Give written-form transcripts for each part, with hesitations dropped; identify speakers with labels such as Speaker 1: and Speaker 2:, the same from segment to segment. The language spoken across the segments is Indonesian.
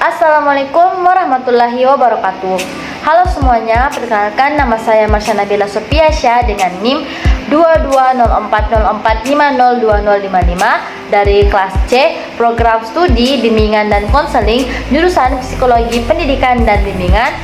Speaker 1: Assalamualaikum warahmatullahi wabarakatuh. Halo semuanya, perkenalkan nama saya Marsha Nabila Sofiasya dengan NIM 220404502055 dari kelas C, program studi bimbingan dan konseling jurusan Psikologi Pendidikan dan Bimbingan,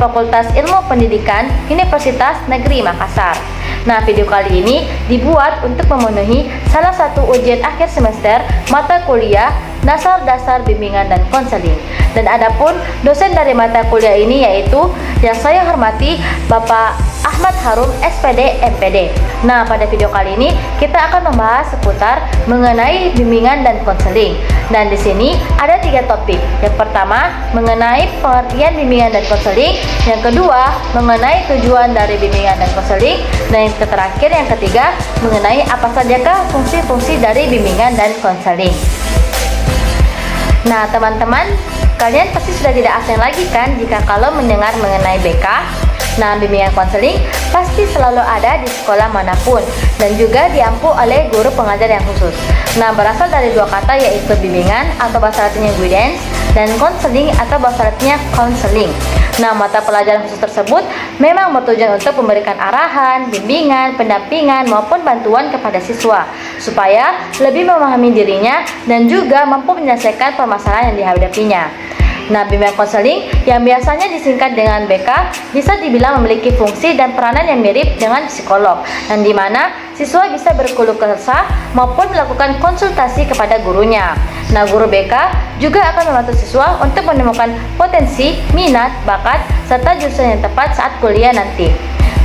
Speaker 1: Fakultas Ilmu Pendidikan Universitas Negeri Makassar. Nah, video kali ini dibuat untuk memenuhi salah satu ujian akhir semester mata kuliah Dasar Bimbingan dan Konseling. Dan adapun dosen dari mata kuliah ini yaitu yang saya hormati Bapak Ahmad Harum SPD MPD. Nah, pada video kali ini kita akan membahas seputar mengenai bimbingan dan konseling. Dan di sini ada 3 topik. Yang pertama, mengenai pengertian bimbingan dan konseling. Yang kedua, mengenai tujuan dari bimbingan dan konseling. Dan yang terakhir, yang ketiga, mengenai apa sajakah fungsi-fungsi dari bimbingan dan konseling. Nah, teman-teman, kalian pasti sudah tidak asing lagi kan jika kalau mendengar mengenai BK. Nah, bimbingan konseling pasti selalu ada di sekolah manapun dan juga diampu oleh guru pengajar yang khusus. Nah, berasal dari 2 kata yaitu bimbingan atau bahasa latinnya guidance dan konseling atau bahasa latinnya counseling. Nah, mata pelajaran khusus tersebut memang bertujuan untuk memberikan arahan, bimbingan, pendampingan maupun bantuan kepada siswa supaya lebih memahami dirinya dan juga mampu menyelesaikan permasalahan yang dihadapinya. Nah, bimbingan konseling yang biasanya disingkat dengan BK bisa dibilang memiliki fungsi dan peranan yang mirip dengan psikolog, dan di mana siswa bisa berkeluh kesah maupun melakukan konsultasi kepada gurunya. Nah, guru BK juga akan membantu siswa untuk menemukan potensi, minat, bakat, serta jurusan yang tepat saat kuliah nanti.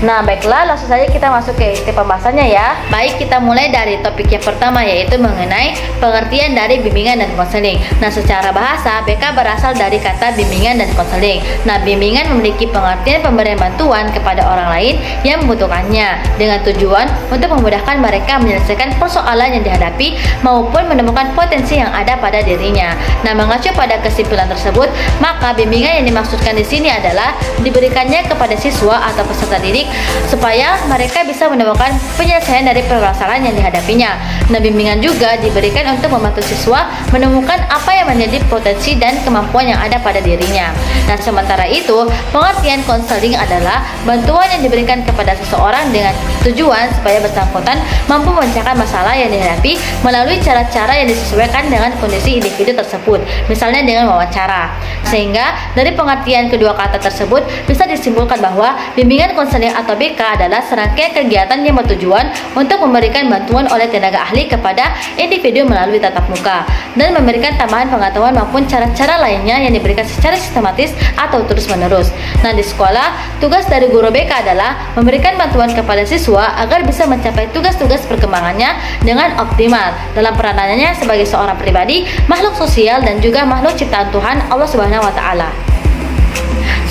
Speaker 1: Nah, baiklah, langsung saja kita masuk ke inti pembahasannya ya. Baik, kita mulai dari topik yang pertama yaitu mengenai pengertian dari bimbingan dan konseling. Nah, secara bahasa, BK berasal dari kata bimbingan dan konseling. Nah, bimbingan memiliki pengertian pemberian bantuan kepada orang lain yang membutuhkannya dengan tujuan untuk memudahkan mereka menyelesaikan persoalan yang dihadapi maupun menemukan potensi yang ada pada dirinya. Nah, mengacu pada kesimpulan tersebut, maka bimbingan yang dimaksudkan di sini adalah diberikannya kepada siswa atau peserta didik supaya mereka bisa menemukan penyelesaian dari permasalahan yang dihadapinya. Nah, bimbingan juga diberikan untuk membantu siswa menemukan apa yang menjadi potensi dan kemampuan yang ada pada dirinya. Nah, sementara itu, pengertian konseling adalah bantuan yang diberikan kepada seseorang dengan tujuan supaya bersangkutan mampu memecahkan masalah yang dihadapi melalui cara-cara yang disesuaikan dengan kondisi individu tersebut, misalnya dengan wawancara. Sehingga dari pengertian kedua kata tersebut bisa disimpulkan bahwa bimbingan konseling atau BK adalah serangkaian kegiatan yang bertujuan untuk memberikan bantuan oleh tenaga ahli kepada individu melalui tatap muka dan memberikan tambahan pengetahuan maupun cara-cara lainnya yang diberikan secara sistematis atau terus-menerus. Nah, di sekolah, tugas dari guru BK adalah memberikan bantuan kepada siswa agar bisa mencapai tugas-tugas perkembangannya dengan optimal dalam peranannya sebagai seorang pribadi, makhluk sosial dan juga makhluk ciptaan Tuhan Allah Subhanahu wa taala.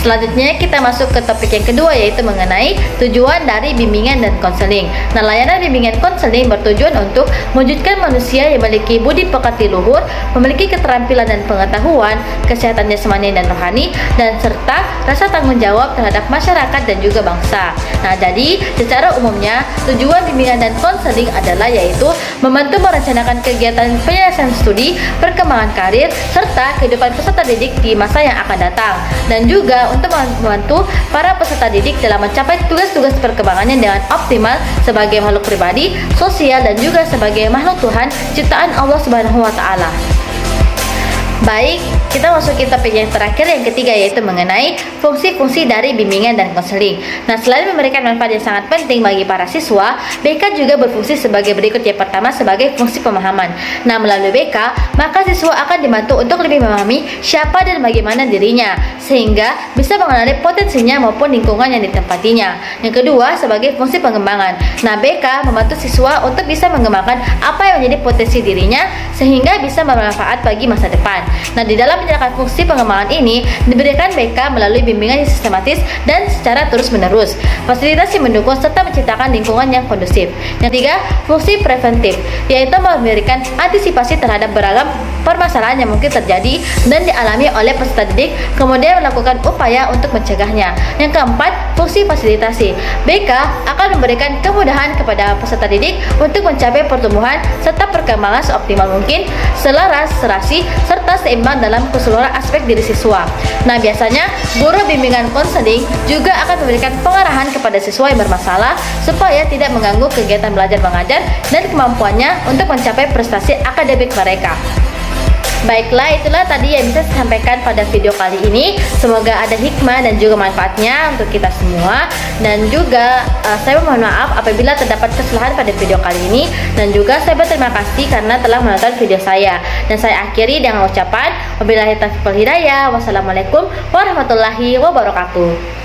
Speaker 1: Selanjutnya kita masuk ke topik yang kedua yaitu mengenai tujuan dari bimbingan dan konseling. Nah, layanan bimbingan konseling bertujuan untuk mewujudkan manusia yang memiliki budi pekerti luhur, memiliki keterampilan dan pengetahuan, kesehatan jasmani dan rohani, dan serta rasa tanggung jawab terhadap masyarakat dan juga bangsa. Nah, jadi secara umumnya tujuan bimbingan dan konseling adalah yaitu membantu merencanakan kegiatan penyelesaian studi, perkembangan karir, serta kehidupan peserta didik di masa yang akan datang, dan juga untuk membantu para peserta didik dalam mencapai tugas-tugas perkembangannya dengan optimal sebagai makhluk pribadi, sosial, dan juga sebagai makhluk Tuhan ciptaan Allah Subhanahu wa taala. Baik, kita masuk ke topik yang terakhir yang ketiga yaitu mengenai fungsi-fungsi dari bimbingan dan konseling. Nah, selain memberikan manfaat yang sangat penting bagi para siswa, BK juga berfungsi sebagai berikut. Yang pertama, sebagai fungsi pemahaman. Nah, melalui BK, maka siswa akan dibantu untuk lebih memahami siapa dan bagaimana dirinya, sehingga bisa mengenali potensinya maupun lingkungan yang ditempatinya. Yang kedua, sebagai fungsi pengembangan. Nah, BK membantu siswa untuk bisa mengembangkan apa yang menjadi potensi dirinya, sehingga bisa bermanfaat bagi masa depan. Nah, di dalam menjalankan fungsi pengembangan ini diberikan BK melalui bimbingan yang sistematis dan secara terus-menerus, fasilitas yang mendukung serta menciptakan lingkungan yang kondusif. Yang tiga, fungsi preventif, yaitu memberikan antisipasi terhadap beragam permasalahan yang mungkin terjadi dan dialami oleh peserta didik, kemudian melakukan upaya untuk mencegahnya. Yang keempat, fungsi fasilitasi. BK akan memberikan kemudahan kepada peserta didik untuk mencapai pertumbuhan serta perkembangan seoptimal mungkin, selaras, serasi, serta seimbang dalam keseluruhan aspek diri siswa. Nah, biasanya guru bimbingan konseling juga akan memberikan pengarahan kepada siswa yang bermasalah supaya tidak mengganggu kegiatan belajar mengajar dan kemampuannya untuk mencapai prestasi akademik mereka. Baiklah, itulah tadi yang bisa saya sampaikan pada video kali ini. Semoga ada hikmah dan juga manfaatnya untuk kita semua. Dan juga saya mohon maaf apabila terdapat kesalahan pada video kali ini. Dan juga saya berterima kasih karena telah menonton video saya. Dan saya akhiri dengan ucapan wabillahi taufiq wal hidayah. Wassalamualaikum warahmatullahi wabarakatuh.